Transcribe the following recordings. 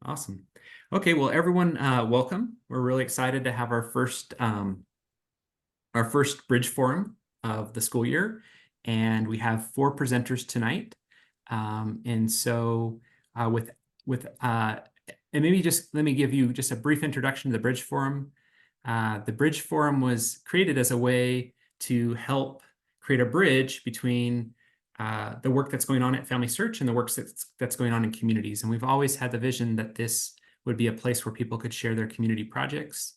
Awesome. Okay, well, everyone, welcome. We're really excited to have our first Bridge Forum of the school year, and we have 4 presenters tonight. And so, and maybe just let me give you just a brief introduction to the Bridge Forum. The Bridge Forum was created as a way to help create a bridge between the work that's going on at Family Search and the work that's going on in communities. And we've always had the vision that this would be a place where people could share their community projects.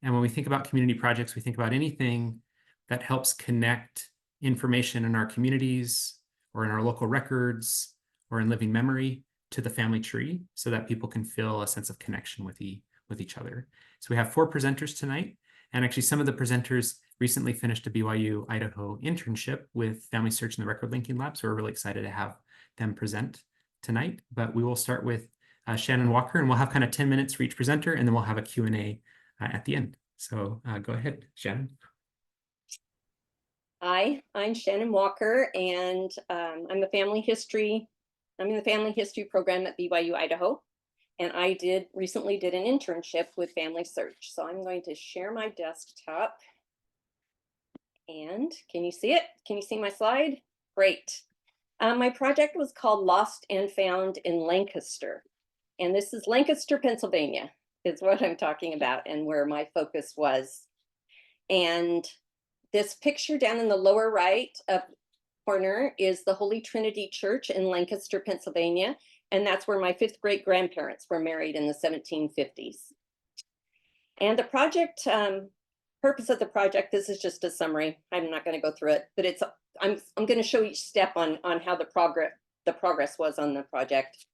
And when we think about community projects, we think about anything that helps connect information in our communities or in our local records or in living memory to the family tree so that people can feel a sense of connection with each other. So we have 4 presenters tonight. And actually some of the presenters recently finished a BYU Idaho internship with Family Search and the Record Linking Lab. So we're really excited to have them present tonight. But we will start with Shannon Walker, and we'll have kind of 10 minutes for each presenter, and then we'll have a Q&A at the end. So go ahead, Shannon. Hi, I'm Shannon Walker, and I'm in the family history program at BYU Idaho. And I recently did an internship with Family Search. So I'm going to share my desktop. And can you see it? Can you see my slide? Great. My project was called Lost and Found in Lancaster. And this is Lancaster, Pennsylvania, is what I'm talking about and where my focus was. And this picture down in the lower right corner is the Holy Trinity Church in Lancaster, Pennsylvania. And that's where my 5th great grandparents were married in the 1750s. And the project, purpose of the project, this is just a summary. I'm not going to go through it, but I'm going to show each step on how the progress was on the project.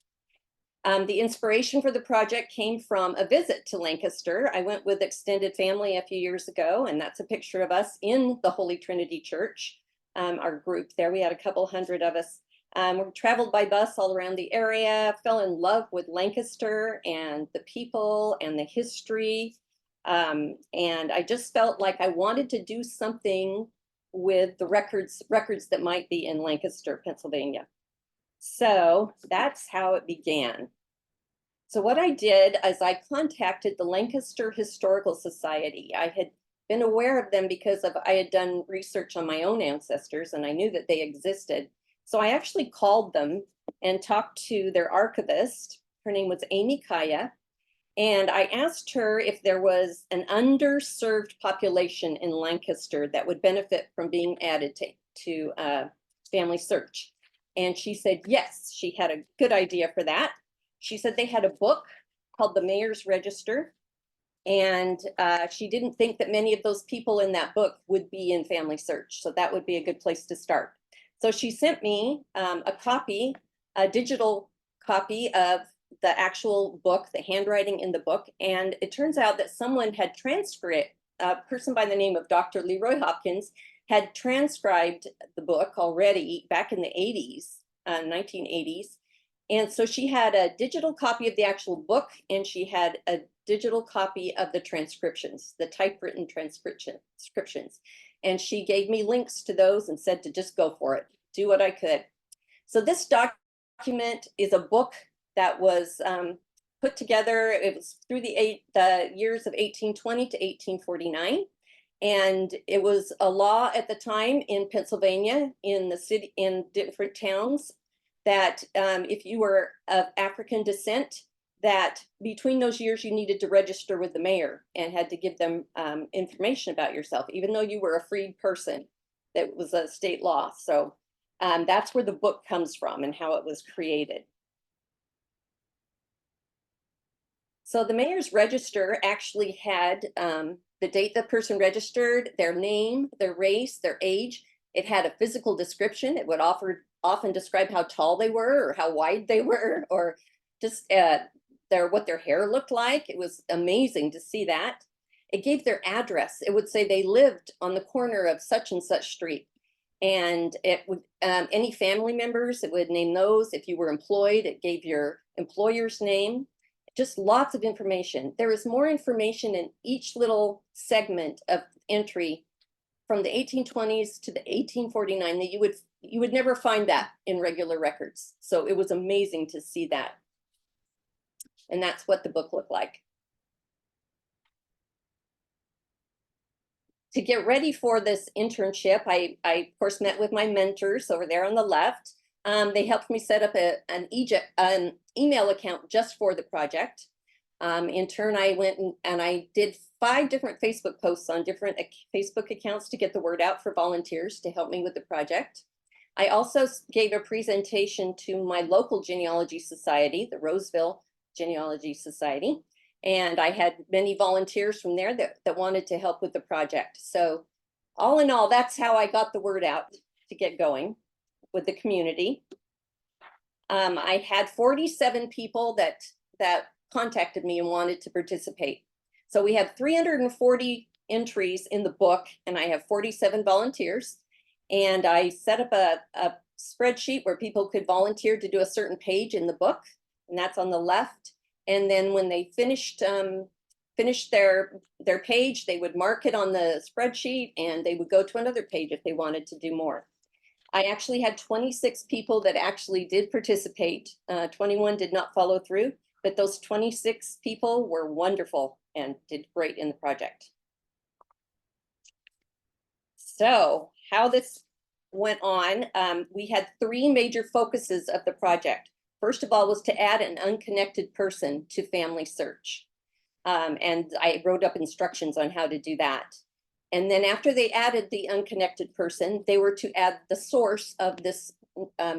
The inspiration for the project came from a visit to Lancaster. I went with extended family a few years ago, and that's a picture of us in the Holy Trinity Church, our group there. We had a couple hundred of us. We traveled by bus all around the area, fell in love with Lancaster and the people and the history. And I just felt like I wanted to do something with the records that might be in Lancaster, Pennsylvania. So that's how it began. So what I did is I contacted the Lancaster Historical Society. I had been aware of them because I had done research on my own ancestors, and I knew that they existed. So I actually called them and talked to their archivist. Her name was Amy Kaya. And I asked her if there was an underserved population in Lancaster that would benefit from being added to Family Search. And she said, yes, she had a good idea for that. She said they had a book called The Mayor's Register. And she didn't think that many of those people in that book would be in Family Search. So that would be a good place to start. So she sent me a digital copy of the actual book, the handwriting in the book. And it turns out that someone had transcribed, a person by the name of Dr. Leroy Hopkins had transcribed the book already back in the 80s, 1980s. And so she had a digital copy of the actual book, and she had a digital copy of the transcriptions, the typewritten transcriptions. And she gave me links to those and said to just go for it, do what I could. So this document is a book that was put together. It was through the years of 1820 to 1849. And it was a law at the time in Pennsylvania, in the city, in different towns, that if you were of African descent, that between those years you needed to register with the mayor and had to give them information about yourself, even though you were a freed person. That was a state law. So that's where the book comes from and how it was created. So the mayor's register actually had the date the person registered, their name, their race, their age. It had a physical description. It would often describe how tall they were or how wide they were, or just what their hair looked like. It was amazing to see that. It gave their address. It would say they lived on the corner of such and such street. And it would, any family members, it would name those. If you were employed, it gave your employer's name. Just lots of information. There is more information in each little segment of entry from the 1820s to the 1849 that you would never find that in regular records. So it was amazing to see that. And that's what the book looked like. To get ready for this internship, I of course met with my mentors over there on the left. They helped me set up an email account just for the project. In turn, I went and I did 5 different Facebook posts on different Facebook accounts to get the word out for volunteers to help me with the project. I also gave a presentation to my local genealogy society, the Roseville Genealogy Society. And I had many volunteers from there that wanted to help with the project. So all in all, that's how I got the word out to get going with the community. I had 47 people that contacted me and wanted to participate. So we have 340 entries in the book, and I have 47 volunteers. And I set up a spreadsheet where people could volunteer to do a certain page in the book, and that's on the left. And then when they finished their page, they would mark it on the spreadsheet and they would go to another page if they wanted to do more. I actually had 26 people that actually did participate. 21 did not follow through, but those 26 people were wonderful and did great in the project. So how this went on, we had 3 major focuses of the project. First of all was to add an unconnected person to Family Search. And I wrote up instructions on how to do that. And then after they added the unconnected person, they were to add the source of this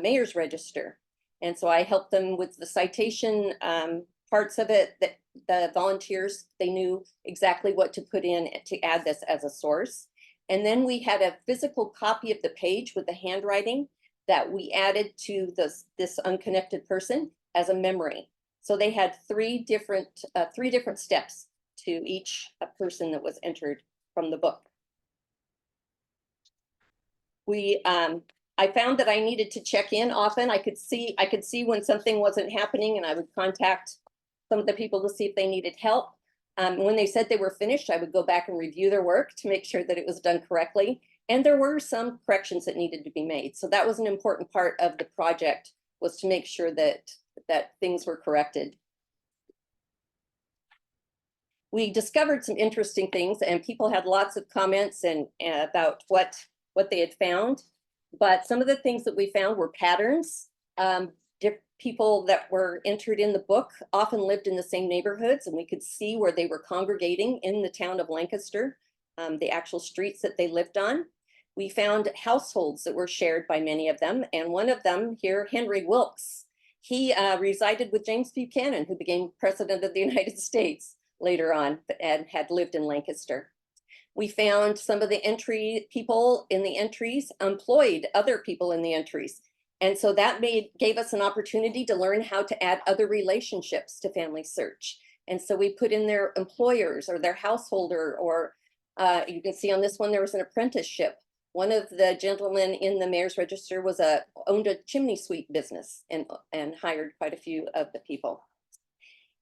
mayor's register. And so I helped them with the citation parts of it, that the volunteers, they knew exactly what to put in to add this as a source. And then we had a physical copy of the page with the handwriting that we added to this unconnected person as a memory. So they had 3 different steps to each person that was entered from the book. I found that I needed to check in often. I could see when something wasn't happening, and I would contact some of the people to see if they needed help. When they said they were finished, I would go back and review their work to make sure that it was done correctly. And there were some corrections that needed to be made. So that was an important part of the project, was to make sure that things were corrected. We discovered some interesting things, and people had lots of comments and about what they had found. But some of the things that we found were patterns. People that were entered in the book often lived in the same neighborhoods, and we could see where they were congregating in the town of Lancaster, the actual streets that they lived on. We found households that were shared by many of them, and one of them here, Henry Wilkes, he resided with James Buchanan, who became president of the United States later on and had lived in Lancaster. We found some of the people in the entries employed other people in the entries. And so that gave us an opportunity to learn how to add other relationships to Family Search. And so we put in their employers or their householder, or you can see on this one, there was an apprenticeship. One of the gentlemen in the mayor's register owned a chimney sweep business and hired quite a few of the people.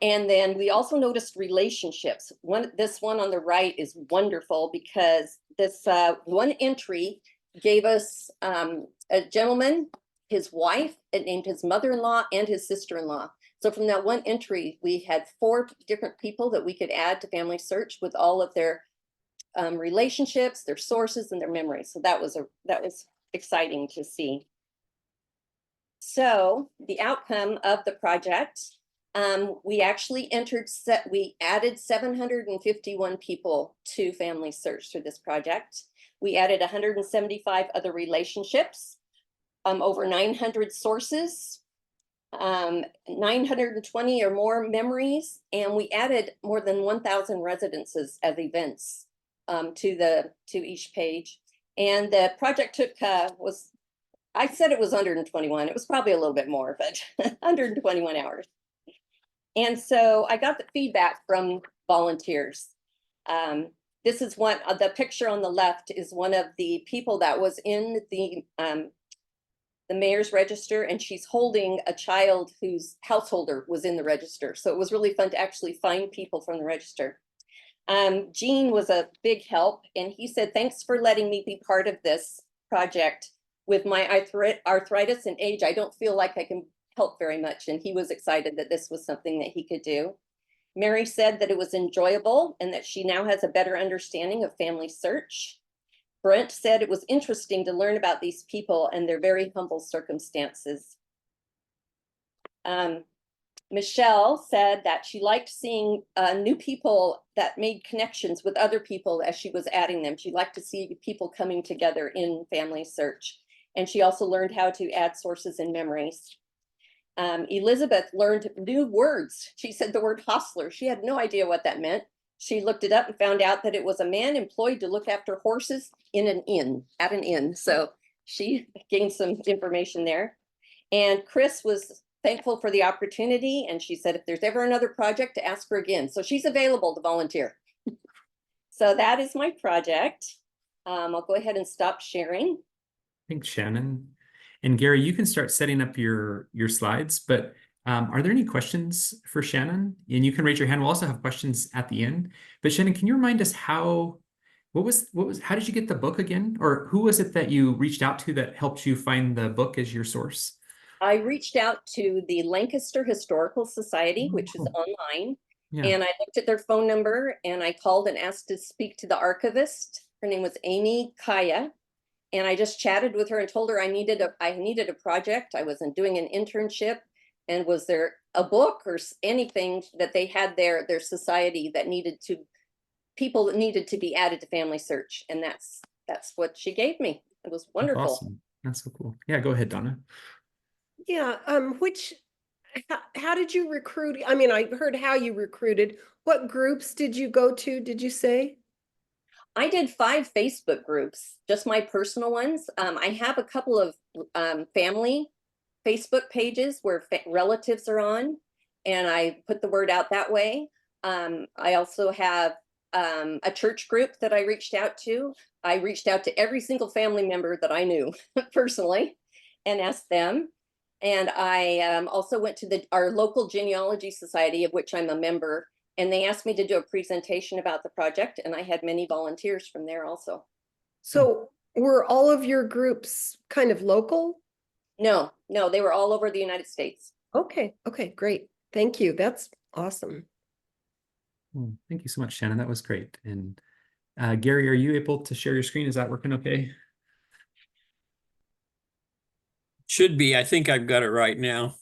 And then we also noticed relationships. This one on the right is wonderful because this one entry gave us a gentleman, his wife, it named his mother-in-law and his sister-in-law. So from that one entry, we had 4 different people that we could add to Family Search with all of their relationships, their sources, and their memories. So that was exciting to see. So the outcome of the project, we actually we added 751 people to Family Search through this project. We added 175 other relationships, over 900 sources, 920 or more memories, and we added more than 1,000 residences as events to each page. And the project took I said it was 121. It was probably a little bit more, but 121 hours. And so I got the feedback from volunteers. This is the picture on the left is one of the people that was in the mayor's register, and she's holding a child whose householder was in the register. So it was really fun to actually find people from the register. Gene was a big help, and he said, "Thanks for letting me be part of this project. With my arthritis and age, I don't feel like I can help very much, and he was excited that this was something that he could do. Mary said that it was enjoyable and that she now has a better understanding of family search. Brent said it was interesting to learn about these people and their very humble circumstances. Michelle said that she liked seeing new people that made connections with other people as she was adding them. She liked to see people coming together in family search. And she also learned how to add sources and memories. Elizabeth learned new words. She said the word hostler. She had no idea what that meant. She looked it up and found out that it was a man employed to look after horses in an inn, at an inn. So she gained some information there. And Chris was thankful for the opportunity. And she said, if there's ever another project, to ask her again. So she's available to volunteer. So that is my project. I'll go ahead and stop sharing. Thanks, Shannon. And Gary, you can start setting up your slides, but are there any questions for Shannon? And you can raise your hand. We'll also have questions at the end. But Shannon, can you remind us how did you get the book again? Or who was it that you reached out to that helped you find the book as your source? I reached out to the Lancaster Historical Society, which is online, and I looked at their phone number and I called and asked to speak to the archivist. Her name was Amy Kaya. And I just chatted with her and told her I needed a project. I wasn't doing an internship. And was there a book or anything that they had their society that people that needed to be added to family search? And that's what she gave me. It was wonderful. Awesome. That's so cool. Yeah, go ahead, Donna. Yeah, how did you recruit? I mean, I heard how you recruited. What groups did you go to, did you say? I did 5 Facebook groups, just my personal ones. I have a couple of family Facebook pages where relatives are on, and I put the word out that way. I also have a church group that I reached out to. I reached out to every single family member that I knew personally and asked them. And I also went to our local genealogy society, of which I'm a member. And they asked me to do a presentation about the project, and I had many volunteers from there also. So were all of your groups kind of local? No, they were all over the United States. Okay, great. Thank you. That's awesome. Thank you so much, Shannon. That was great. And Gary, are you able to share your screen? Is that working okay? Should be. I think I've got it right now.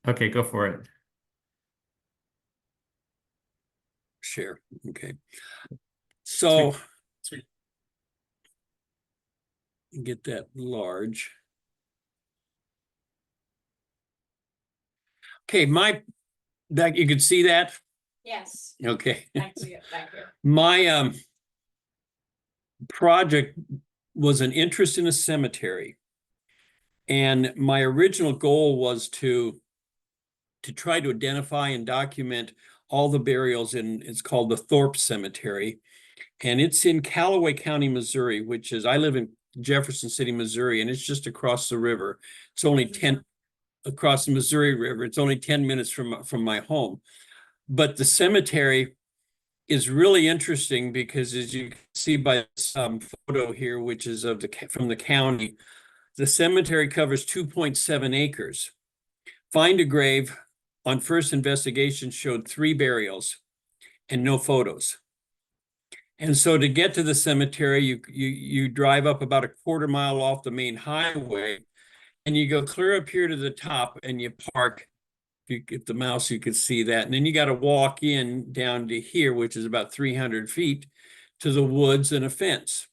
Okay, go for it. Share. Okay. So Sweet. get that large. Okay, that you could see that? Yes. Okay. I see it back here. My project was an interest in a cemetery. And my original goal was to try to identify and document all the burials it's called the Thorpe Cemetery. And it's in Callaway County, Missouri, I live in Jefferson City, Missouri, and it's just across the river. It's only across the Missouri River. It's only 10 minutes from my home. But the cemetery is really interesting because, as you can see by this photo here, which is from the county, the cemetery covers 2.7 acres. Find a Grave on first investigation showed 3 burials and no photos. And so to get to the cemetery, you drive up about a quarter mile off the main highway, and you go clear up here to the top and you park. If you get the mouse, you can see that. And then you got to walk in down to here, which is about 300 feet, to the woods and a fence.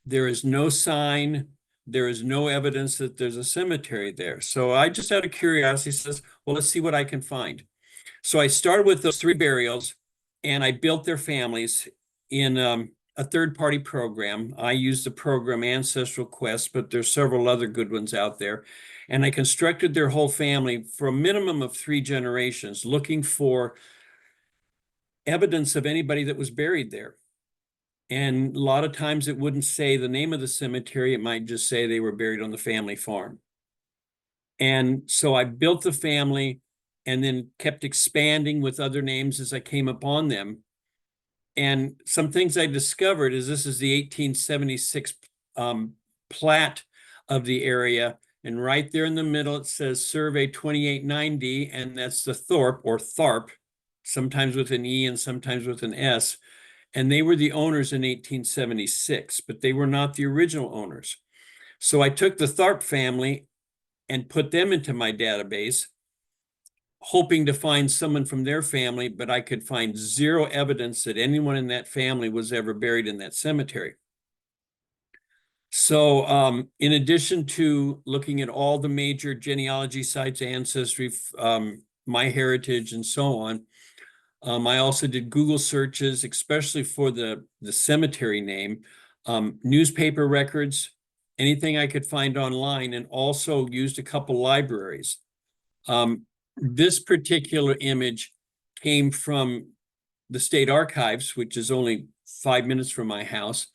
There is no sign. There is no evidence that there's a cemetery there. So I just out of curiosity says, well, let's see what I can find. So I started with those 3 burials, and I built their families in a third-party program. I used the program Ancestral Quest, but there's several other good ones out there. And I constructed their whole family for a minimum of 3 generations, looking for evidence of anybody that was buried there. And a lot of times it wouldn't say the name of the cemetery. It might just say they were buried on the family farm. And so I built the family and then kept expanding with other names as I came upon them. And some things I discovered is this is the 1876 plat of the area. And right there in the middle, it says Survey 2890, and that's the Thorpe or Tharp, sometimes with an E and sometimes with an S. And they were the owners in 1876, but they were not the original owners. So I took the Tharp family and put them into my database, hoping to find someone from their family, but I could find zero evidence that anyone in that family was ever buried in that cemetery. So in addition to looking at all the major genealogy sites, Ancestry, MyHeritage, and so on, I also did Google searches, especially for the cemetery name, newspaper records, anything I could find online, and also used a couple libraries. This particular image came from the State Archives, which is only 5 minutes from my house.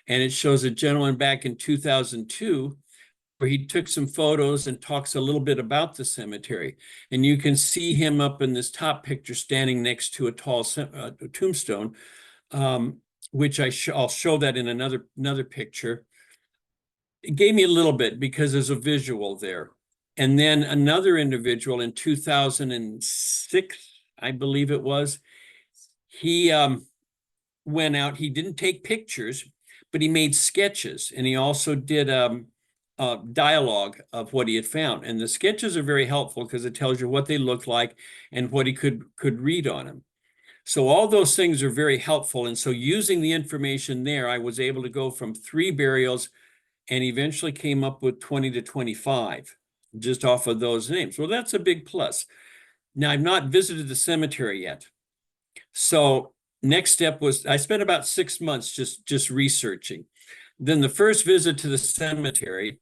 And it shows a gentleman back in 2002 where he took some photos and talks a little bit about the cemetery. And you can see him up in this top picture standing next to a tall tombstone, which I'll show that in another picture. It gave me a little bit because there's a visual there. And then another individual in 2006, I believe it was, he went out, he didn't take pictures, but he made sketches, and he also did a dialogue of what he had found. And the sketches are very helpful because it tells you what they look like and what he could read on them. So all those things are very helpful. And so using the information there, I was able to go from 3 burials and eventually came up with 20 to 25 just off of those names. Well, that's a big plus. Now, I've not visited the cemetery yet. So next step was I spent about 6 months just researching. Then the first visit to the cemetery,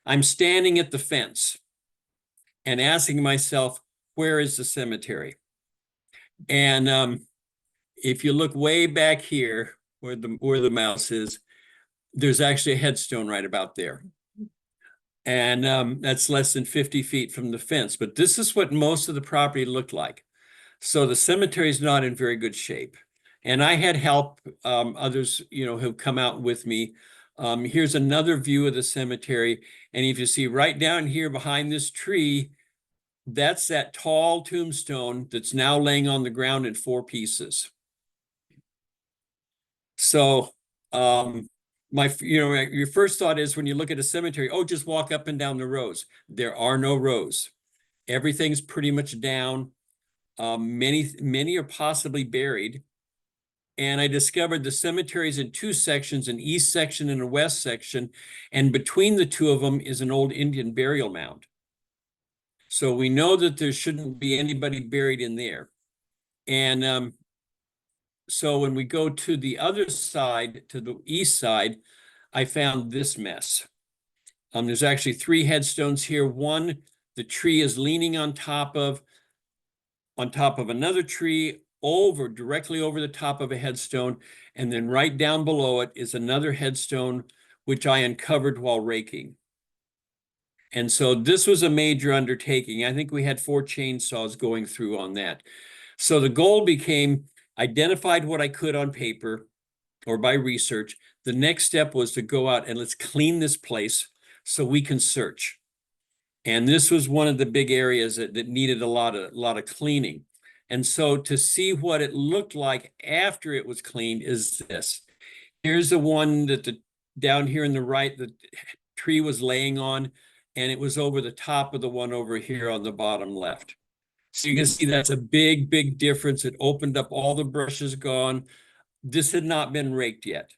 I'm standing at the fence and asking myself, where is the cemetery? And if you look way back here where the mouse is, there's actually a headstone right about there. And that's less than 50 feet from the fence. But this is what most of the property looked like. So the cemetery is not in very good shape. And I had help, others, have come out with me. Here's another view of the cemetery. And if you see right down here behind this tree, that's that tall tombstone that's now laying on the ground in 4 pieces. So your first thought is when you look at a cemetery, oh, just walk up and down the rows. There are no rows. Everything's pretty much down. Many are possibly buried. And I discovered the cemetery is in 2 sections, an east section and a west section. And between the 2 of them is an old Indian burial mound. So we know that there shouldn't be anybody buried in there. And so when we go to the other side, to the east side, I found this mess. There's actually 3 headstones here. One, the tree is leaning on top of another tree, directly over the top of a headstone. And then right down below it is another headstone, which I uncovered while raking. And so this was a major undertaking. I think we had 4 chainsaws going through on that. So the goal became identified what I could on paper or by research. The next step was to go out and let's clean this place so we can search. And this was one of the big areas that needed a lot of cleaning. And so to see what it looked like after it was cleaned is this. Here's the one that down here in the right, the tree was laying on, and it was over the top of the one over here on the bottom left. So you can see that's a big, big difference. It opened up, all the brush is gone. This had not been raked yet.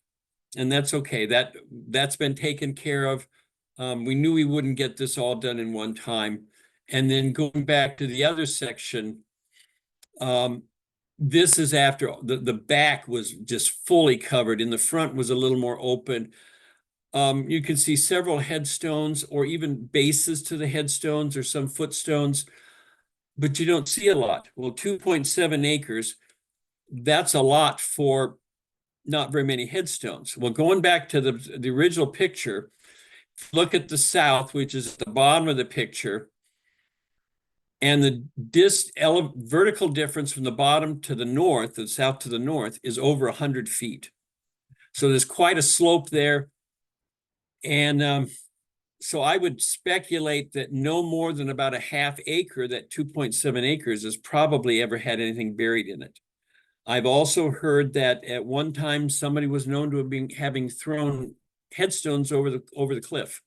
And that's okay. That's been taken care of. We knew we wouldn't get this all done in one time. And then going back to the other section, this is after the back was just fully covered, and the front was a little more open. You can see several headstones or even bases to the headstones or some footstones, but you don't see a lot. Well, 2.7 acres, that's a lot for not very many headstones. Well, going back to the original picture, look at the south, which is at the bottom of the picture, and the vertical difference from the bottom to the north, the south to the north, is over 100 feet. So there's quite a slope there. And so I would speculate that no more than about a half acre, that 2.7 acres, has probably ever had anything buried in it. I've also heard that at one time somebody was known to have been having thrown headstones over the cliff.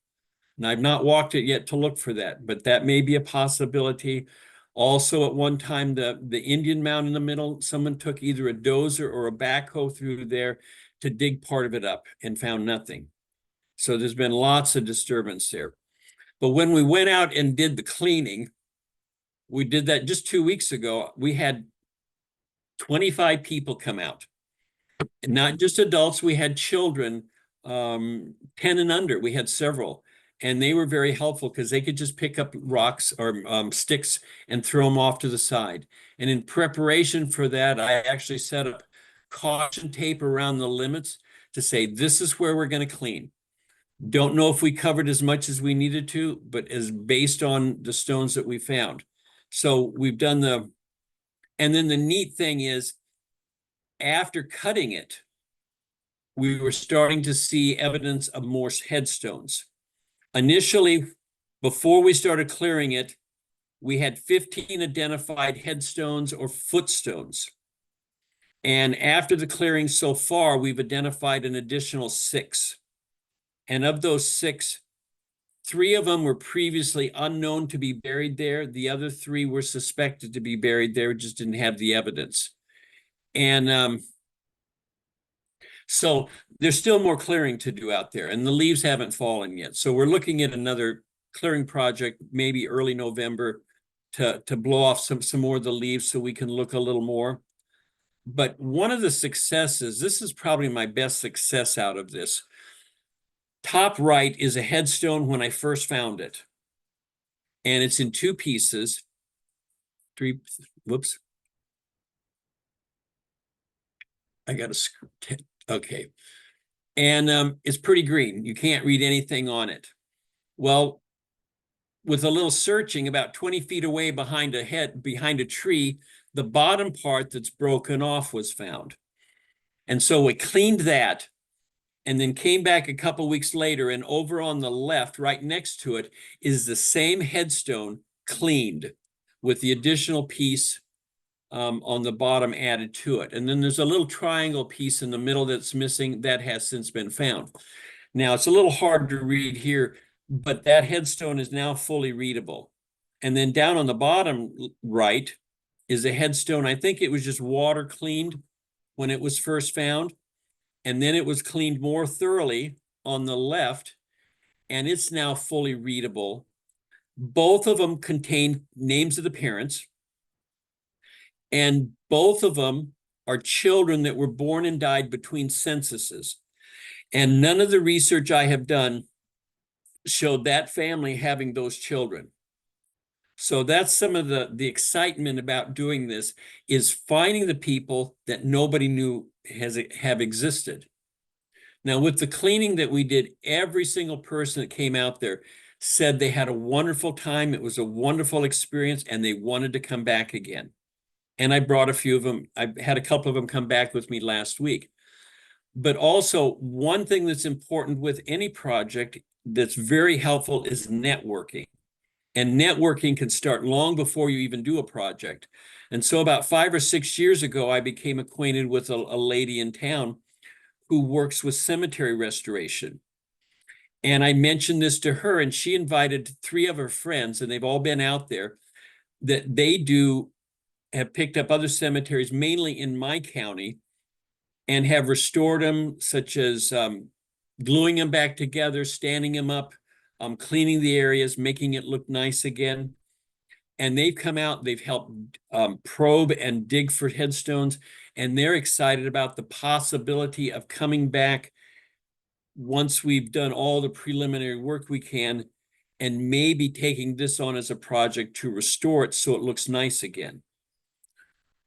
And I've not walked it yet to look for that, but that may be a possibility. Also, at one time, the Indian mound in the middle, someone took either a dozer or a backhoe through there to dig part of it up and found nothing. So there's been lots of disturbance there. But when we went out and did the cleaning, we did that just 2 weeks ago. We had 25 people come out, and not just adults. We had children, 10 and under. We had several, and they were very helpful because they could just pick up rocks or sticks and throw them off to the side. And in preparation for that, I actually set up caution tape around the limits to say, this is where we're going to clean. Don't know if we covered as much as we needed to, but is based on the stones that we found. So we've done and then the neat thing is, after cutting it, we were starting to see evidence of more headstones. Initially, before we started clearing it, we had 15 identified headstones or footstones. And after the clearing so far, we've identified an additional 6. And of those 6, 3 of them were previously unknown to be buried there. The other 3 were suspected to be buried there, just didn't have the evidence. And so there's still more clearing to do out there, and the leaves haven't fallen yet. So we're looking at another clearing project, maybe early November, to blow off some more of the leaves so we can look a little more. But one of the successes, this is probably my best success out of this. Top right is a headstone when I first found it. And it's in 2 pieces. 3, whoops. I got to, okay. And it's pretty green. You can't read anything on it. Well, with a little searching, about 20 feet away behind a tree, the bottom part that's broken off was found. And so we cleaned that, and then came back a couple weeks later, and over on the left, right next to it, is the same headstone cleaned with the additional piece on the bottom added to it. And then there's a little triangle piece in the middle that's missing that has since been found. Now, it's a little hard to read here, but that headstone is now fully readable. And then down on the bottom right is a headstone. I think it was just water cleaned when it was first found. And then it was cleaned more thoroughly on the left, and it's now fully readable. Both of them contain names of the parents, and both of them are children that were born and died between censuses. And none of the research I have done showed that family having those children. So that's some of the excitement about doing this, is finding the people that nobody knew have existed. Now, with the cleaning that we did, every single person that came out there said they had a wonderful time. It was a wonderful experience, and they wanted to come back again. And I brought a few of them. I had a couple of them come back with me last week. But also, one thing that's important with any project that's very helpful is networking. And networking can start long before you even do a project. And so about 5 or 6 years ago, I became acquainted with a lady in town who works with cemetery restoration. And I mentioned this to her, and she invited 3 of her friends, and they've all been out there, that they have picked up other cemeteries, mainly in my county, and have restored them, such as gluing them back together, standing them up, cleaning the areas, making it look nice again. And they've come out, they've helped probe and dig for headstones, and they're excited about the possibility of coming back once we've done all the preliminary work we can, and maybe taking this on as a project to restore it so it looks nice again.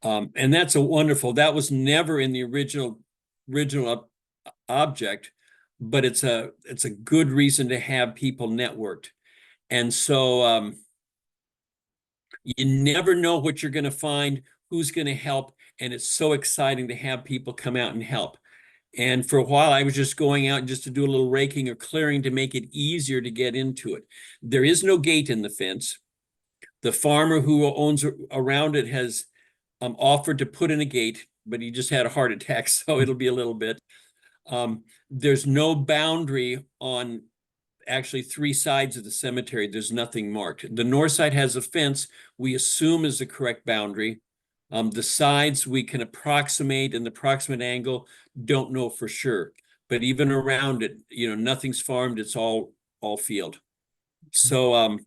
And that's that was never in the original object, but it's a good reason to have people networked. And so you never know what you're going to find, who's going to help, and it's so exciting to have people come out and help. And for a while, I was just going out just to do a little raking or clearing to make it easier to get into it. There is no gate in the fence. The farmer who owns around it has offered to put in a gate, but he just had a heart attack, so it'll be a little bit. There's no boundary on actually 3 sides of the cemetery. There's nothing marked. The north side has a fence we assume is the correct boundary. The sides we can approximate, and the approximate angle don't know for sure. But even around it, nothing's farmed. It's all field. So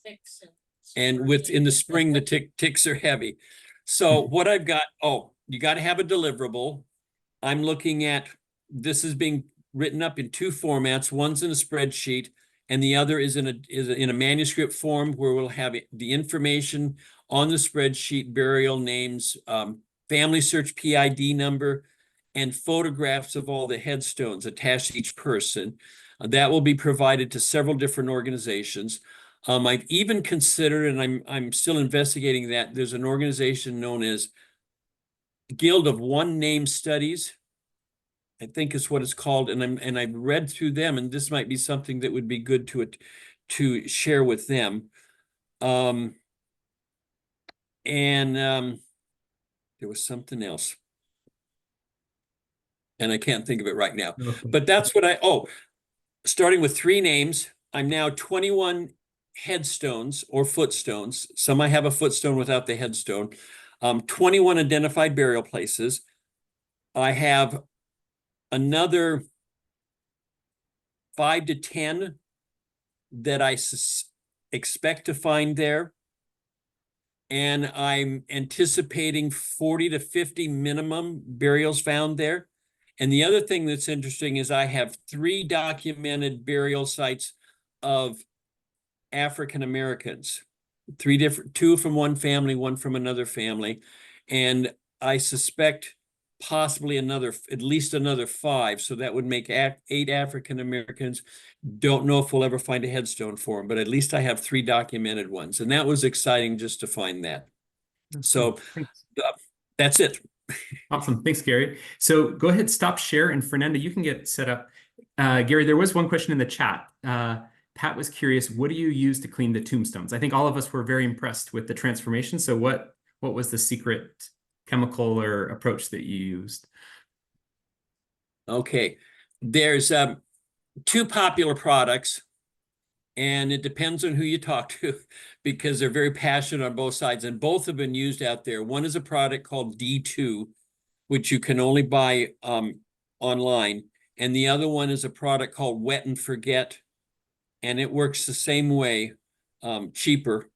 Six and in the spring the ticks are heavy. So what I've got, you got to have a deliverable. I'm looking at, this is being written up in 2 formats. One's in a spreadsheet, and the other is in a manuscript form where we'll have the information on the spreadsheet, burial names, family search PID number, and photographs of all the headstones attached to each person. That will be provided to several different organizations. I've even considered, and I'm still investigating that, there's an organization known as Guild of One Name Studies, I think is what it's called, and I've read through them, and this might be something that would be good to share with them. There was something else, and I can't think of it right now. Okay. But that's what starting with 3 names, I'm now 21 headstones or footstones. Some I have a footstone without the headstone. 21 identified burial places. I have another 5 to 10 that I expect to find there. And I'm anticipating 40 to 50 minimum burials found there. And the other thing that's interesting is I have 3 documented burial sites of African Americans, 2 from one family, 1 from another family. And I suspect possibly at least another 5. So that would make 8 African Americans. Don't know if we'll ever find a headstone for them, but at least I have 3 documented ones. And that was exciting just to find that. So Thanks. That's it. Awesome. Thanks, Gary. So go ahead, stop share, and Fernanda, you can get set up. Gary, there was one question in the chat. Pat was curious, what do you use to clean the tombstones? I think all of us were very impressed with the transformation. So what was the secret chemical or approach that you used? Okay, there's 2 popular products, and it depends on who you talk to because they're very passionate on both sides, and both have been used out there. One is a product called D2, which you can only buy online, and the other one is a product called Wet and Forget, and it works the same way, cheaper.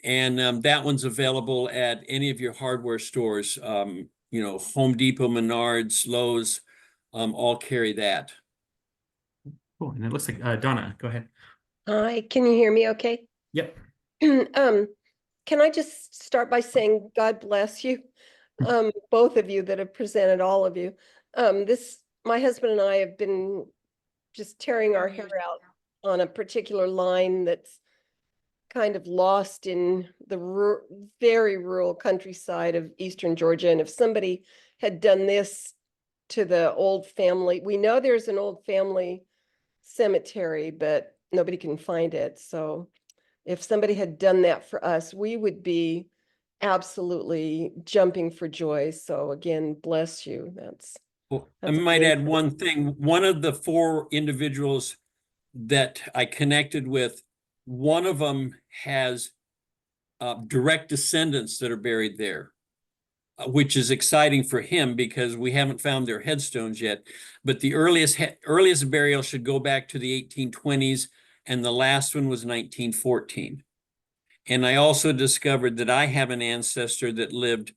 And that one's available at any of your hardware stores. Home Depot, Menards, Lowe's, all carry that. Cool. And it looks like Donna, go ahead. Hi, can you hear me okay? Yep. Can I just start by saying God bless you, both of you that have presented, all of you. My husband and I have been just tearing our hair out on a particular line that's kind of lost in the very rural countryside of Eastern Georgia. And if somebody had done this to the old family, we know there's an old family cemetery, but nobody can find it. So if somebody had done that for us, we would be absolutely jumping for joy. So again, bless you. Well, I That's might add amazing. one thing. One of the 4 individuals that I connected with, one of them has direct descendants that are buried there, which is exciting for him because we haven't found their headstones yet. But the earliest burial should go back to the 1820s, and the last one was 1914. And I also discovered that I have an ancestor that lived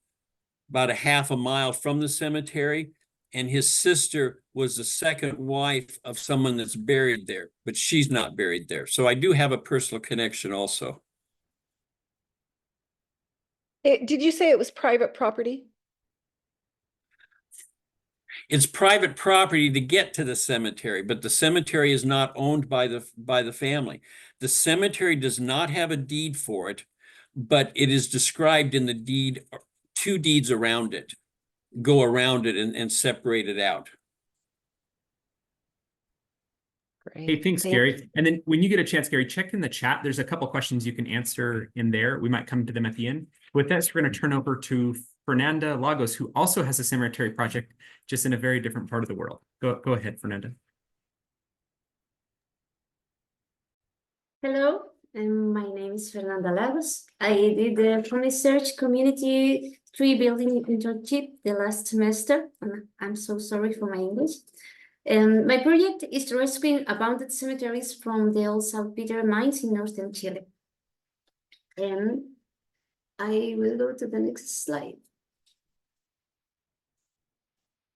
about a half a mile from the cemetery, and his sister was the second wife of someone that's buried there, but she's not buried there. So I do have a personal connection also. Did you say it was private property? It's private property to get to the cemetery, but the cemetery is not owned by the family. The cemetery does not have a deed for it, but it is described in the deed, 2 deeds around it, go around it and separate it out. Hey, thanks, Gary. And then when you get a chance, Gary, check in the chat. There's a couple questions you can answer in there. We might come to them at the end. With this, we're going to turn over to Fernanda Lagos, who also has a cemetery project, just in a very different part of the world. Go ahead, Fernanda. Hello, my name is Fernanda Lagos. I did the From Research Community Tree Building internship the last semester, and I'm so sorry for my English. My project is to rescue abandoned cemeteries from the old saltpeter mines in northern Chile. I will go to the next slide.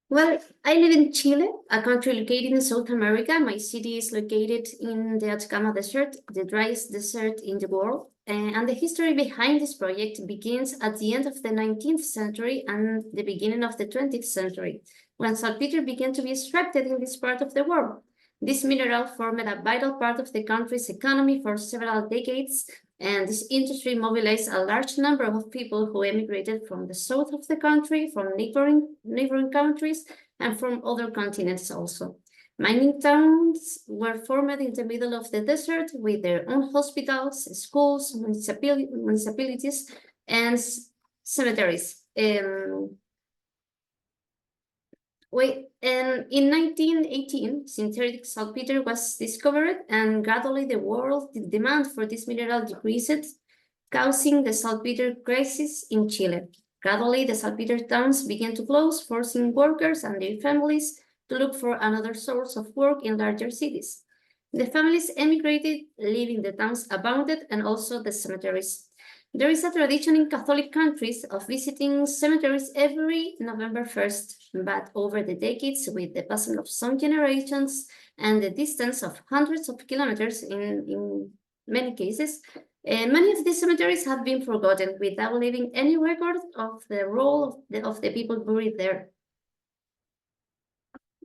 Well, I live in Chile, a country located in South America. My city is located in the Atacama Desert, the driest desert in the world. And the history behind this project begins at the end of the 19th century and the beginning of the 20th century, when saltpeter began to be extracted in this part of the world. This mineral formed a vital part of the country's economy for several decades, and this industry mobilized a large number of people who emigrated from the south of the country, from neighboring countries, and from other continents also. Mining towns were formed in the middle of the desert with their own hospitals, schools, municipalities, and cemeteries. In 1918, synthetic saltpeter was discovered, and gradually the world demand for this mineral decreased, causing the saltpeter crisis in Chile. Gradually, the saltpeter towns began to close, forcing workers and their families to look for another source of work in larger cities. The families emigrated, leaving the towns abandoned and also the cemeteries. There is a tradition in Catholic countries of visiting cemeteries every November 1st, but over the decades, with the passing of some generations and the distance of hundreds of kilometers in many cases, many of these cemeteries have been forgotten without leaving any record of the role of the people buried there.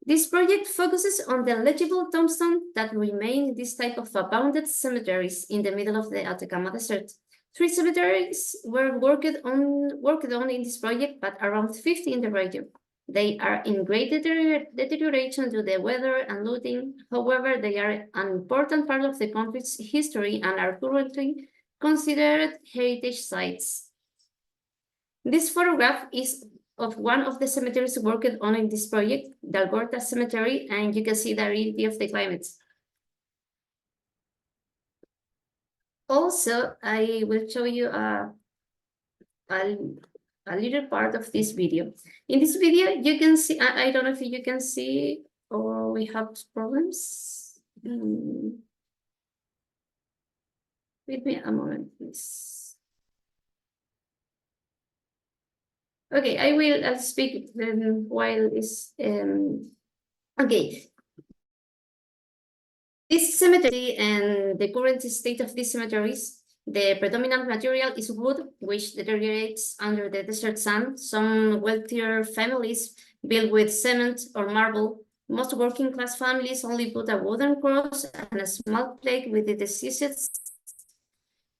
This project focuses on the legible tombstones that remain in this type of abandoned cemeteries in the middle of the Atacama Desert. 3 cemeteries were worked on in this project, but around 50 in the region. They are in great deterioration due to the weather and looting. However, they are an important part of the country's history and are currently considered heritage sites. This photograph is of one of the cemeteries worked on in this project, the Algorta Cemetery, and you can see the aridity of the climate. Also, I will show you a little part of this video. In this video, you can see, I don't know if you can see, or we have problems. Wait me a moment, please. Okay, I'll speak while it's, okay. This cemetery and the current state of these cemeteries, the predominant material is wood, which deteriorates under the desert sun. Some wealthier families build with cement or marble. Most working class families only put a wooden cross and a small plaque with the deceased's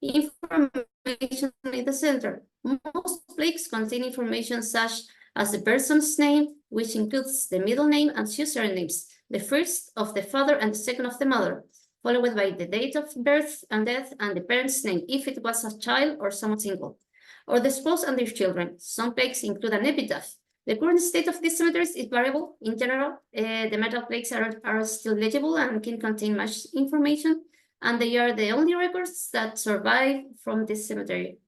information in the center. Most plaques contain information such as the person's name, which includes the middle name and two surnames, the first of the father and the second of the mother, followed by the date of birth and death and the parent's name, if it was a child or someone single, or the spouse and their children. Some plaques include an epitaph. The current state of these cemeteries is variable. In general, the metal plaques are still legible and can contain much information, and they are the only records that survive from this cemetery.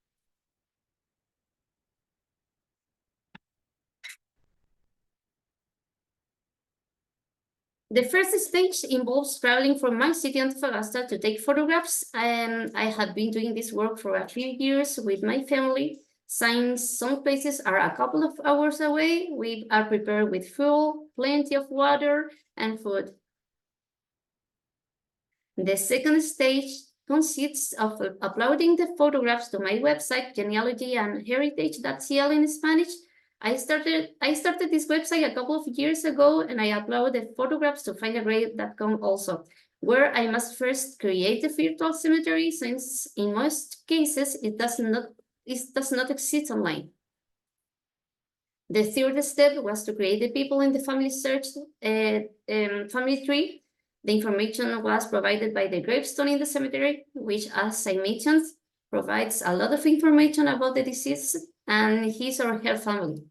The first stage involves traveling from my city, Antofagasta, to take photographs, and I have been doing this work for a few years with my family. Since some places are a couple of hours away, we are prepared with fuel, plenty of water, and food. The second stage consists of uploading the photographs to my website, genealogyandheritage.cl in Spanish. I started this website a couple of years ago, and I uploaded photographs to findagrave.com also, where I must first create a virtual cemetery, since in most cases it does not exist online. The third step was to create the people in the family search family tree. The information was provided by the gravestone in the cemetery, which, as I mentioned, provides a lot of information about the deceased and his or her family.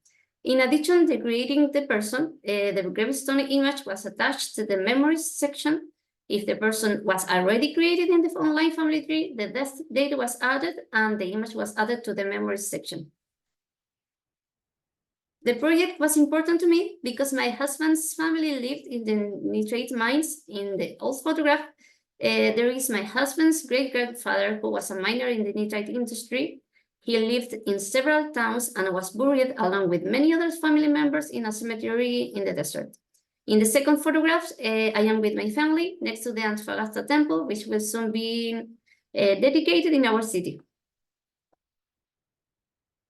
In addition to creating the person, the gravestone image was attached to the memories section. If the person was already created in the online family tree, the death date was added and the image was added to the memories section. The project was important to me because my husband's family lived in the nitrate mines. In the old photograph, there is my husband's great-grandfather who was a miner in the nitrate industry. He lived in several towns and was buried along with many other family members in a cemetery in the desert. In the second photograph, I am with my family next to the Antofagasta temple, which will soon be dedicated in our city.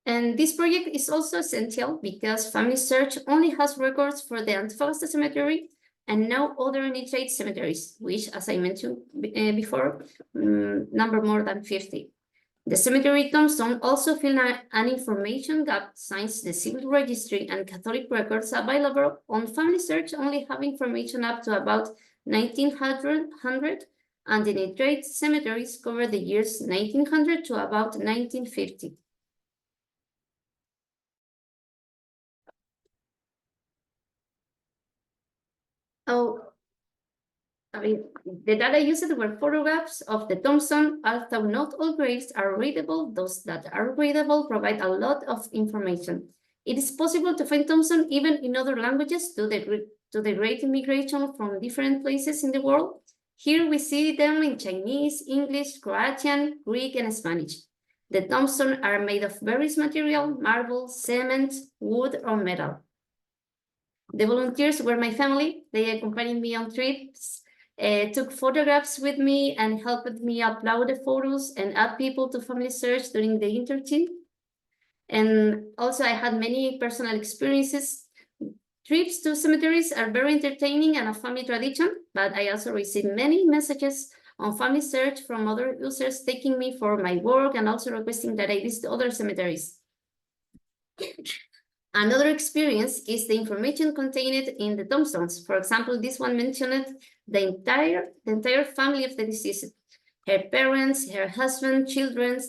And this project is also essential because Family Search only has records for the Antofagasta cemetery and no other nitrate cemeteries, which, as I mentioned before, number more than 50. The cemetery tombstone also fills an information gap since the civil registry and Catholic records available on Family Search only have information up to about 1900, and the nitrate cemeteries cover the years 1900 to about 1950. Oh, I mean, the data used were photographs of the tombstone. Although not all graves are readable, those that are readable provide a lot of information. It is possible to find tombstone even in other languages due to the great immigration from different places in the world. Here we see them in Chinese, English, Croatian, Greek, and Spanish. The tombstones are made of various material, marble, cement, wood, or metal. The volunteers were my family. They accompanied me on trips, took photographs with me, and helped me upload the photos and add people to Family Search during the internship. And also I had many personal experiences. Trips to cemeteries are very entertaining and a family tradition, but I also received many messages on Family Search from other users thanking me for my work and also requesting that I visit other cemeteries. Another experience is the information contained in the tombstones. For example, this one mentioned the entire family of the deceased, her parents, her husband, children,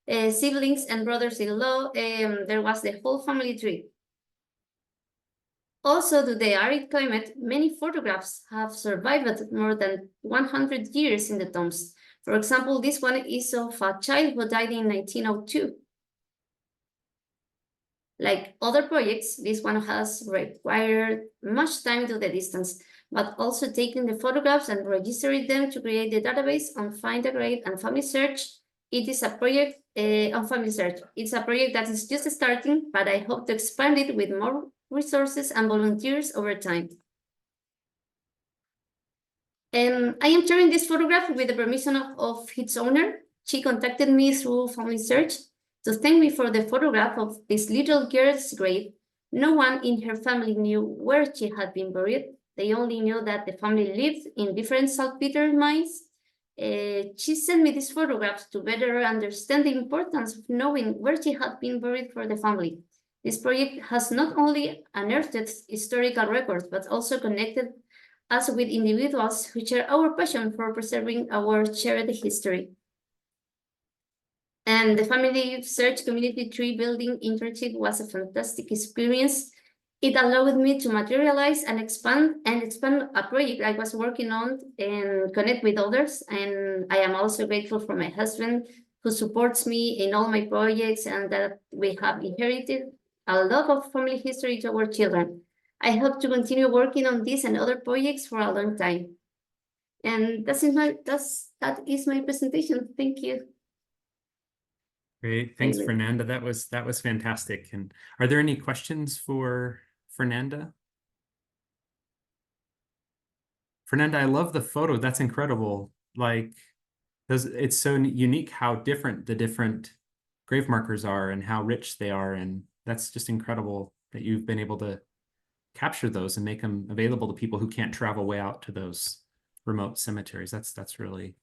siblings, and brothers-in-law. There was the whole family tree. Also, due to the arid climate, many photographs have survived more than 100 years in the tombs. For example, this one is of a child who died in 1902. Like other projects, this one has required much time to the distance, but also taking the photographs and registering them to create the database on Find a Grave and Family Search. It is a project on Family Search. It's a project that is just starting, but I hope to expand it with more resources and volunteers over time. And I am sharing this photograph with the permission of its owner. She contacted me through Family Search to thank me for the photograph of this little girl's grave. No one in her family knew where she had been buried. They only knew that the family lived in different saltpeter mines. She sent me these photographs to better understand the importance of knowing where she had been buried for the family. This project has not only unearthed historical records, but also connected us with individuals who share our passion for preserving our shared history. And the Family Search Community Tree Building internship was a fantastic experience. It allowed me to materialize and expand a project I was working on and connect with others. And I am also grateful for my husband who supports me in all my projects and that we have inherited a lot of family history to our children. I hope to continue working on this and other projects for a long time. And that is my presentation. Thank you. Great, thanks, David. Fernanda. That was fantastic. And are there any questions for Fernanda? Fernanda, I love the photo. That's incredible. Like, it's so unique how different the different grave markers are and how rich they are. And that's just incredible that you've been able to capture those and make them available to people who can't travel way out to those remote cemeteries. That's really,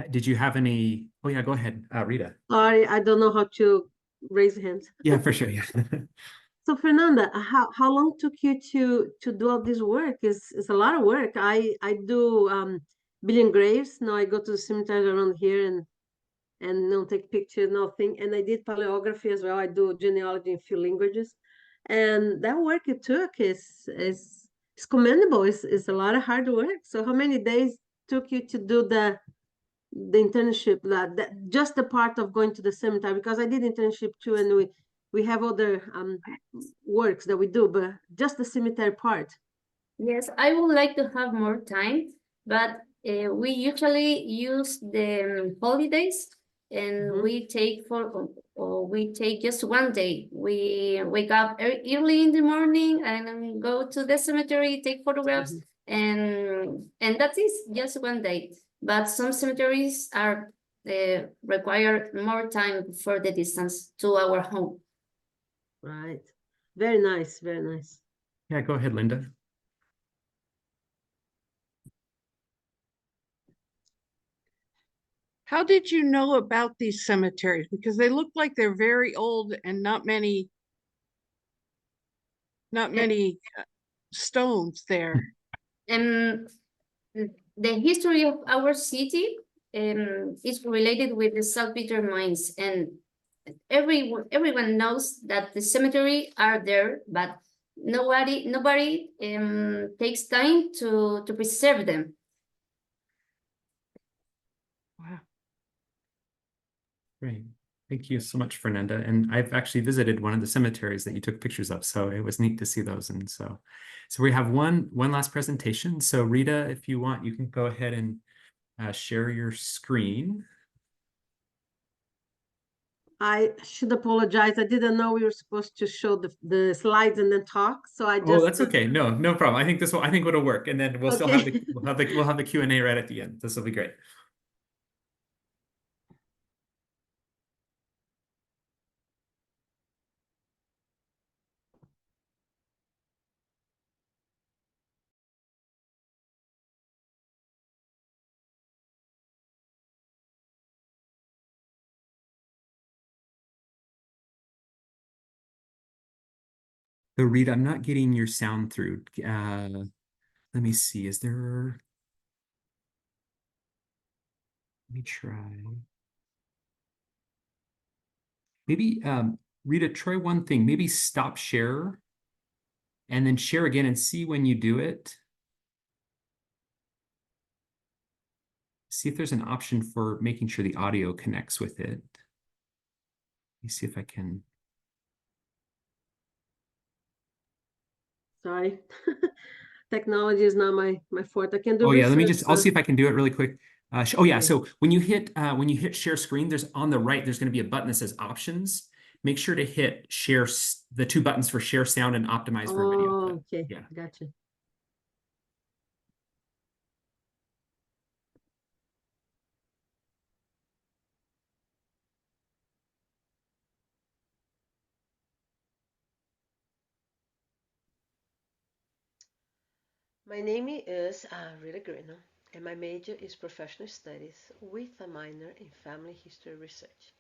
did you have any? Oh yeah, go ahead, Rita. Sorry, I don't know how to raise hands. Yeah, for sure. Yeah. So Fernanda, how long took you to do all this work? Is a lot of work. I do billion graves. Now I go to the cemetery around here and don't take pictures, nothing. And I did paleography as well. I do genealogy in few languages, and that work it took is commendable. It's a lot of hard work. So how many days took you to do the internship, that just the part of going to the cemetery? Because I did internship too, and we have other works that we do, but just the cemetery part. Yes, I would like to have more time, but we usually use the holidays and we take or we take just one day. We wake up early in the morning and then go to the cemetery, take photographs, and that is just one day. But some cemeteries are require more time for the distance to our home. Right. Very nice, very nice. Yeah, go ahead, Linda. How did you know about these cemeteries? Because they look like they're very old and not many stones there. And the history of our city is related with the saltpeter mines, and everyone knows that the cemetery are there, but nobody takes time to preserve them. Wow. Great. Thank you so much, Fernanda. And I've actually visited one of the cemeteries that you took pictures of, so it was neat to see those. And so we have one last presentation. So Rita, if you want, you can go ahead and share your screen. I should apologize. I didn't know we were supposed to show the slides and then talk. So I just. Oh, that's okay. No problem. I think it'll work, and then we'll still have Okay. we'll have the Q&A right at the end. This will be great. So Rita, I'm not getting your sound through. Let me see. Let me try. Maybe Rita, try one thing. Maybe stop share and then share again and see when you do it. See if there's an option for making sure the audio connects with it. Let me see if I can. Sorry. Technology is not my forte. I can do Oh yeah, research. I'll see if I can do it really quick. Oh yeah, Okay. so when you hit share screen, there's on the right, there's going to be a button that says options. Make sure to hit share, the two buttons for share sound and optimize for video. Oh, okay. Yeah. Gotcha. My name is Rita Grino, and my major is professional studies with a minor in family history research.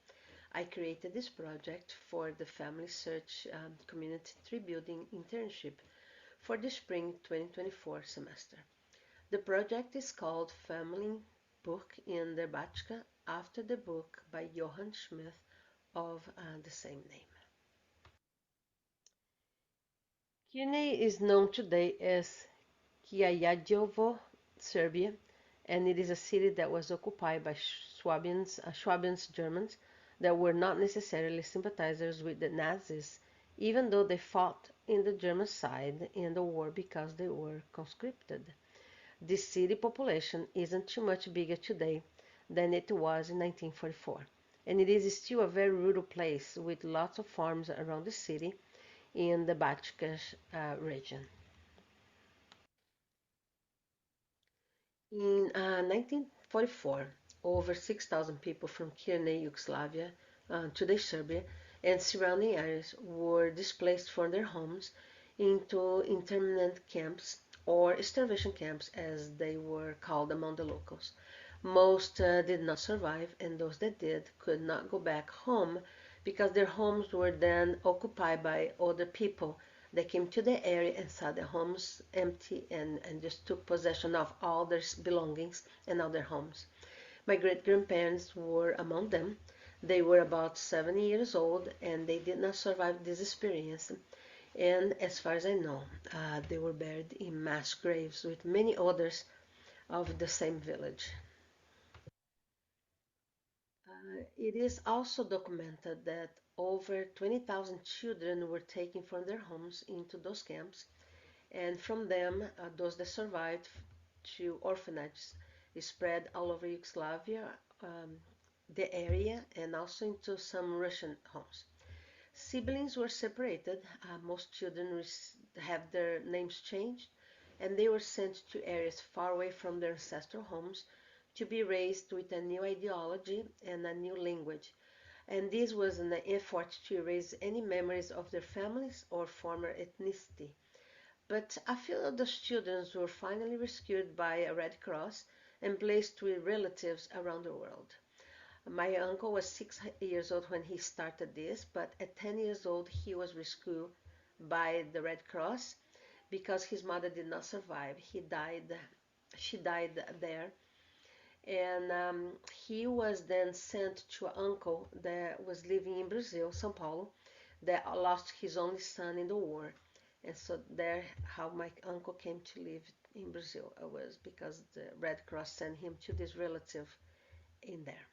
I created this project for the Family Search Community Tree Building Internship for the spring 2024 semester. The project is called Family Book in der Batschka, after the book by Johann Schmidt of the same name. Kearney is known today as Kijajajevo, Serbia, and it is a city that was occupied by Swabians Germans that were not necessarily sympathizers with the Nazis, even though they fought in the German side in the war because they were conscripted. This city population isn't too much bigger today than it was in 1944, and it is still a very rural place with lots of farms around the city in the Bachka region. In 1944, over 6,000 people from Kearney, Yugoslavia, today Serbia, and surrounding areas were displaced from their homes into internment camps, or starvation camps as they were called among the locals. Most did not survive, and those that did could not go back home because their homes were then occupied by other people that came to the area and saw their homes empty and just took possession of all their belongings and all their homes. My great-grandparents were among them. They were about 70 years old and they did not survive this experience. And as far as I know, they were buried in mass graves with many others of the same village. It is also documented that over 20,000 children were taken from their homes into those camps, and from them, those that survived to orphanages spread all over Yugoslavia, the area, and also into some Russian homes. Siblings were separated. Most children have their names changed, and they were sent to areas far away from their ancestral homes to be raised with a new ideology and a new language. And this was an effort to erase any memories of their families or former ethnicity. But a few of those children were finally rescued by a Red Cross and placed with relatives around the world. My uncle was 6 years old when he started this, but at 10 years old he was rescued by the Red Cross because his mother did not survive. She died there, and he was then sent to an uncle that was living in Brazil, São Paulo, that lost his only son in the war. And so there, how my uncle came to live in Brazil was because the Red Cross sent him to this relative in there.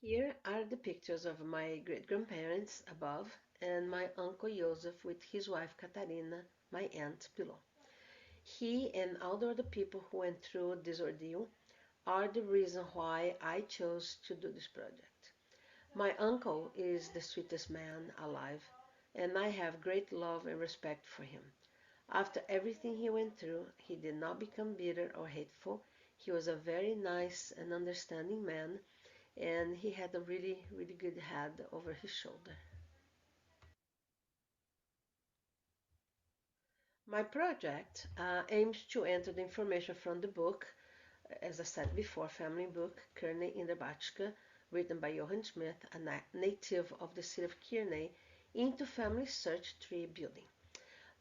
Here are the pictures of my great-grandparents above and my uncle Joseph with his wife Catarina, my aunt, below. He and all the other people who went through this ordeal are the reason why I chose to do this project. My uncle is the sweetest man alive, and I have great love and respect for him. After everything he went through, he did not become bitter or hateful. He was a very nice and understanding man, and he had a really, really good head over his shoulder. My project aims to enter the information from the book, as I said before, family book, Kearney in the Bachka, written by Johann Smith, a native of the city of Kearney, into family search tree building.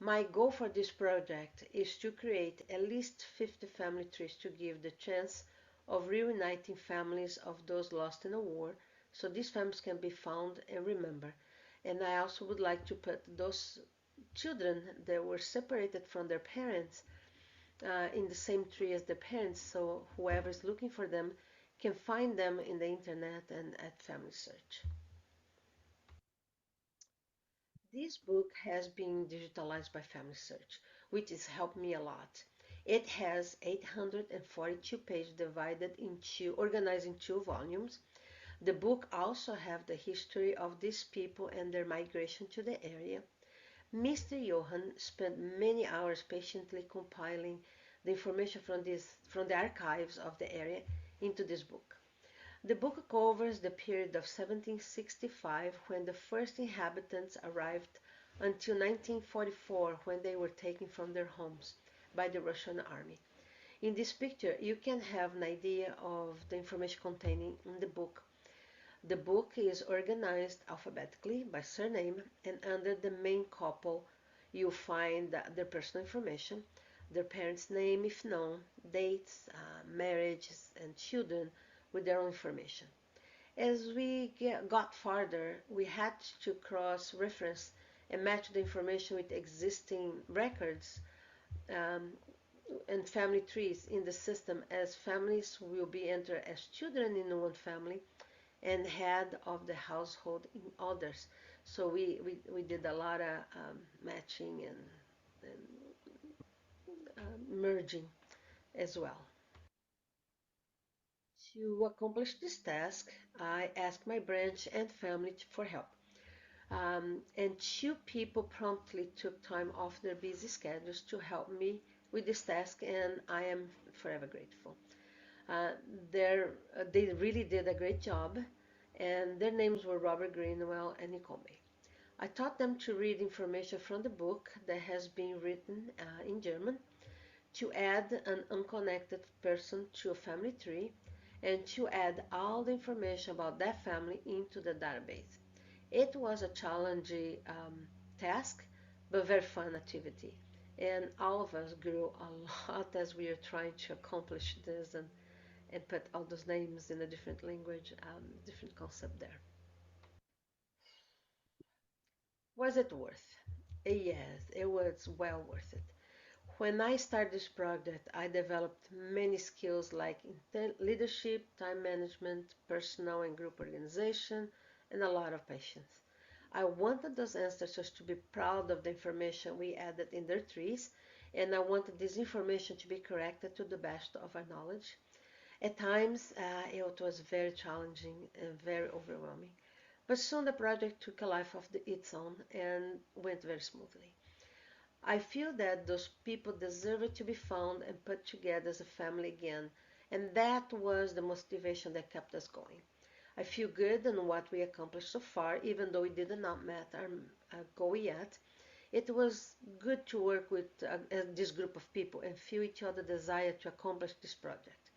My goal for this project is to create at least 50 family trees to give the chance of reuniting families of those lost in a war, so these families can be found and remembered. And I also would like to put those children that were separated from their parents in the same tree as their parents, so whoever is looking for them can find them in the internet and at Family Search. This book has been digitalized by Family Search, which has helped me a lot. It has 842 pages organized in 2 volumes. The book also have the history of these people and their migration to the area. Mr. Johann spent many hours patiently compiling the information from the archives of the area into this book. The book covers the period of 1765, when the first inhabitants arrived, until 1944, when they were taken from their homes by the Russian army. In this picture, you can have an idea of the information contained in the book. The book is organized alphabetically by surname, and under the main couple, you'll find their personal information, their parents' name if known, dates, marriages, and children with their own information. As we got farther, we had to cross-reference and match the information with existing records and family trees in the system, as families will be entered as children in one family and head of the household in others. So we did a lot of matching and merging as well. To accomplish this task, I asked my branch and family for help. And 2 people promptly took time off their busy schedules to help me with this task, and I am forever grateful. They really did a great job, and their names were Robert Greenwell and Nicole May. I taught them to read information from the book that has been written in German, to add an unconnected person to a family tree, and to add all the information about that family into the database. It was a challenging task, but very fun activity. And all of us grew a lot as we were trying to accomplish this and put all those names in a different language, different concept there. Was it worth? Yes, it was well worth it. When I started this project, I developed many skills like leadership, time management, personal and group organization, and a lot of patience. I wanted those ancestors to be proud of the information we added in their trees, and I wanted this information to be corrected to the best of our knowledge. At times, it was very challenging and very overwhelming, but soon the project took a life of its own and went very smoothly. I feel that those people deserve to be found and put together as a family again, and that was the motivation that kept us going. I feel good on what we accomplished so far, even though we did not meet our goal yet. It was good to work with this group of people and feel each other's desire to accomplish this project.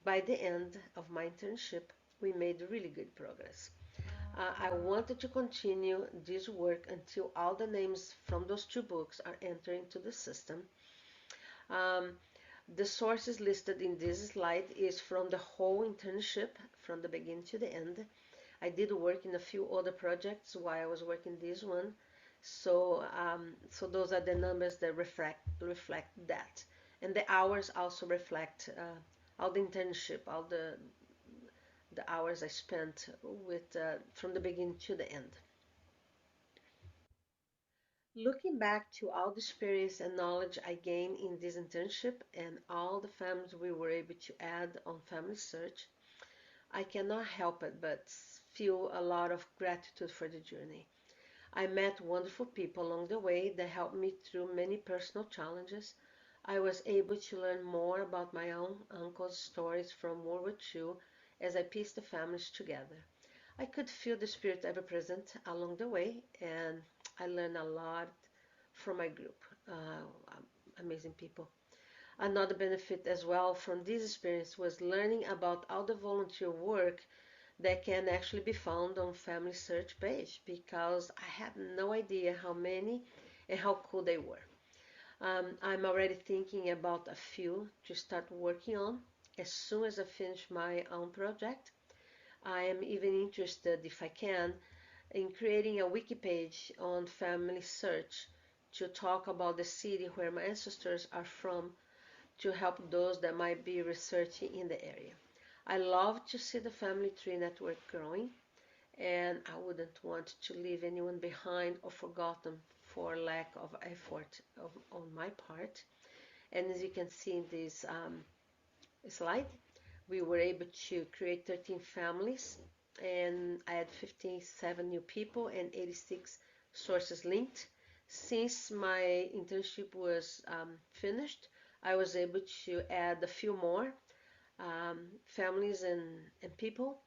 By the end of my internship, we made really good progress. I wanted to continue this work until all the names from those two books are entered into the system. Um, the sources listed in this slide is from the whole internship, from the beginning to the end. I did work in a few other projects while I was working this one, so those are the numbers that reflect that, and the hours also reflect all the internship, all the hours I spent with from the beginning to the end. Looking back to all the experience and knowledge I gained in this internship and all the families we were able to add on Family Search, I cannot help it but feel a lot of gratitude for the journey. I met wonderful people along the way that helped me through many personal challenges. I was able to learn more about my own uncle's stories from World War II as I pieced the families together. I could feel the spirit ever present along the way, and I learned a lot from my group. Amazing people. Another benefit as well from this experience was learning about all the volunteer work that can actually be found on Family Search page, because I had no idea how many and how cool they were. I'm already thinking about a few to start working on as soon as I finish my own project. I am even interested, if I can, in creating a wiki page on Family Search to talk about the city where my ancestors are from, to help those that might be researching in the area. I love to see the family tree network growing, and I wouldn't want to leave anyone behind or forgotten for lack of effort on my part. And as you can see in this slide, we were able to create 13 families, and I had 57 new people and 86 sources linked. Since my internship was finished, I was able to add a few more families and people,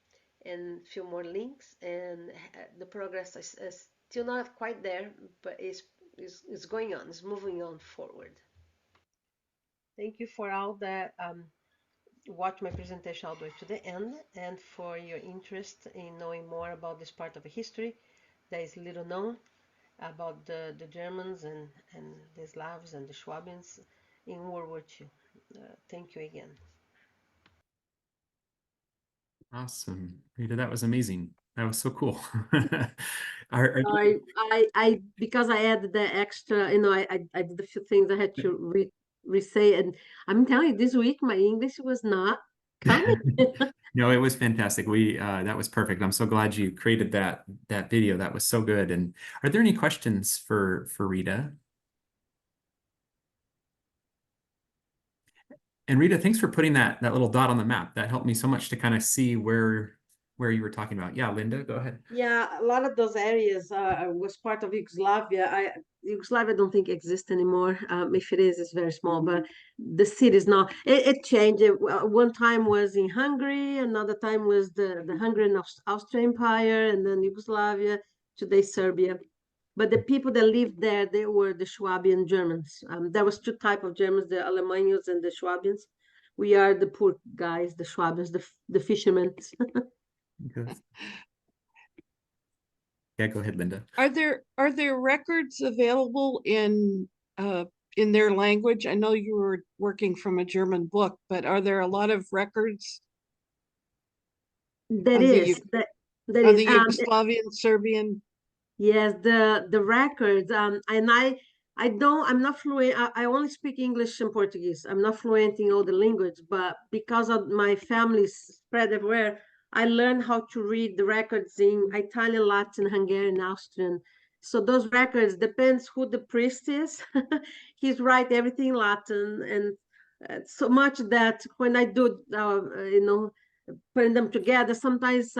and a few more links, and the progress is still not quite there, but is going on, is moving on forward. Thank you for all that watch my presentation all the way to the end, and for your interest in knowing more about this part of the history that is little known about the Germans and the Slavs and the Swabians in World War II. Thank you again. Awesome. Rita, that was amazing. That was so cool. Sorry, I because I added the extra, I did a few things I had to re-say, and I'm telling you, this week my English was not coming. No, it was fantastic. That was perfect. I'm so glad you created that video. That was so good. And are there any questions for Rita? And Rita, thanks for putting that little dot on the map. That helped me so much to kind of see where you were talking about. Yeah, Linda, go ahead. Yeah, a lot of those areas was part of Yugoslavia. Yugoslavia I don't think exists anymore. If it is, it's very small, but the cities now, it changed. One time was in Hungary, another time was the Hungarian Austrian Empire, and then Yugoslavia, today Serbia. But the people that lived there, they were the Swabian Germans. There was two types of Germans, the Alemannians and the Swabians. We are the poor guys, the Schwabers, the fishermen. Good. Yeah, go ahead, Linda. Are there records available in their language? I know you were working from a German book, but are there a lot of records That of the is, that of is, the Yugoslavian, Serbian? yes, the records, and I'm not fluent. I only speak English and Portuguese. I'm not fluent in all the language, but because of my family spread everywhere, I learned how to read the records in Italian, Latin, Hungarian, Austrian. So those records depends who the priest is. He's write everything in Latin, and so much that when I do, putting them together, sometimes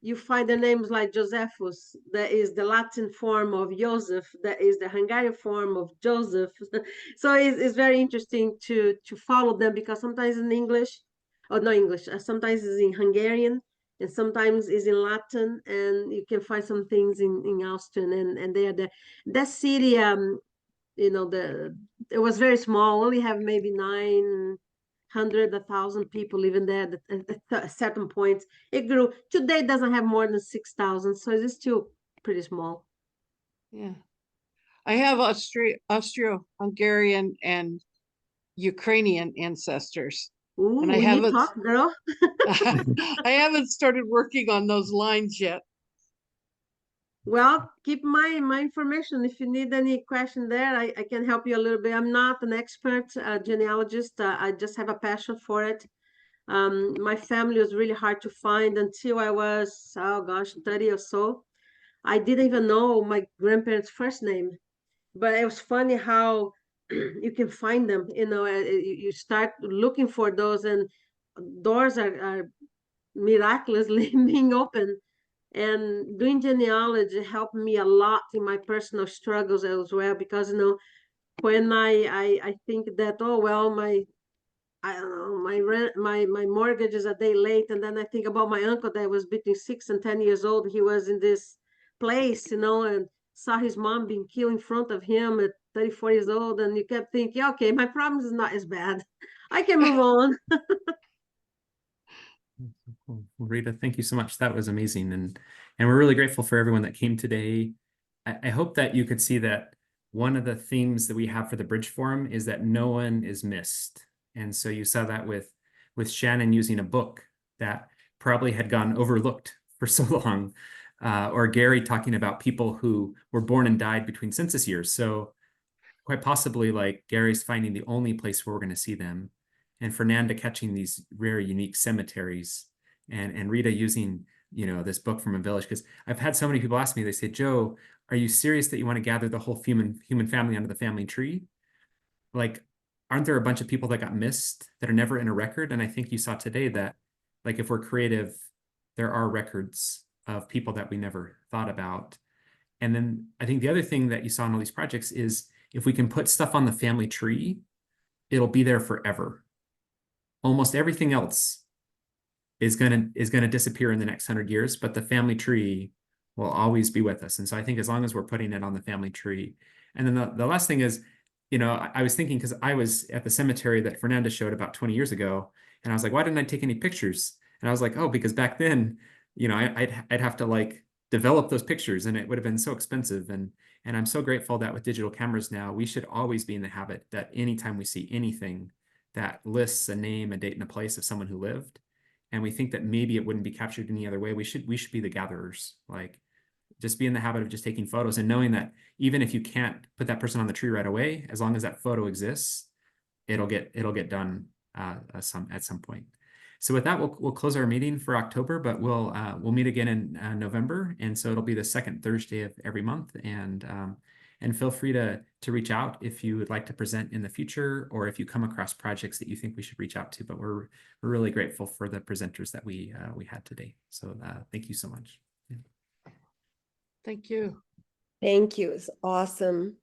you find the names like Josephus, that is the Latin form of Joseph, that is the Hungarian form of Joseph. So it's very interesting to follow them, because sometimes in English, or not English, sometimes it's in Hungarian, and sometimes it's in Latin, and you can find some things in Austrian, and they are there. That city, it was very small, only have maybe 900, 1,000 people living there at certain points. It grew. Today it doesn't have more than 6,000, so it's still pretty small. Yeah. I have Austro-Hungarian and Ukrainian ancestors. Ooh, And I we need haven't talk, girl. I haven't started working on those lines yet. Well, keep my information. If you need any question there, I can help you a little bit. I'm not an expert genealogist. I just have a passion for it. My family was really hard to find until I was, oh gosh, 30 or so. I didn't even know my grandparents' first name, but it was funny how you can find them. You start looking for those, and doors are miraculously being opened. And doing genealogy helped me a lot in my personal struggles as well, because when I think that, oh well, I don't know, my rent, my mortgage is a day late, and then I think about my uncle that was between 6 and 10 years old. He was in this place, and saw his mom being killed in front of him at 34 years old, and you kept thinking, okay, my problem is not as bad. I can move on. Cool. Well, Rita, thank you so much. That was amazing. And we're really grateful for everyone that came today. I hope that you could see that one of the themes that we have for the Bridge Forum is that no one is missed. And so you saw that with Shannon using a book that probably had gone overlooked for so long, or Gary talking about people who were born and died between census years. So quite possibly, like, Gary's finding the only place where we're going to see them, and Fernanda catching these rare, unique cemeteries, and Rita using, this book from a village. Because I've had so many people ask me, they say, Joe, are you serious that you want to gather the whole human family under the family tree? Like, aren't there a bunch of people that got missed that are never in a record? And I think you saw today that, like, if we're creative, there are records of people that we never thought about. And then I think the other thing that you saw in all these projects is, if we can put stuff on the family tree, it'll be there forever. Almost everything else is gonna disappear in the next 100 years, but the family tree will always be with us. And so I think as long as we're putting it on the family tree. And then the last thing is, I was thinking, because I was at the cemetery that Fernanda showed about 20 years ago, and I was like, why didn't I take any pictures? And I was like, oh, because back then, I'd have to like develop those pictures, and it would have been so expensive. And I'm so grateful that with digital cameras now, we should always be in the habit that anytime we see anything that lists a name, a date, and a place of someone who lived, and we think that maybe it wouldn't be captured any other way, we should be the gatherers. Like, just be in the habit of just taking photos, and knowing that even if you can't put that person on the tree right away, as long as that photo exists, it'll get done at some point. So with that, we'll close our meeting for October, but we'll meet again in November, and so it'll be the second Thursday of every month. And feel free to reach out if you would like to present in the future, or if you come across projects that you think we should reach out to. But we're really grateful for the presenters that we had today. So thank you so much. Thank you. Thank you. It's awesome.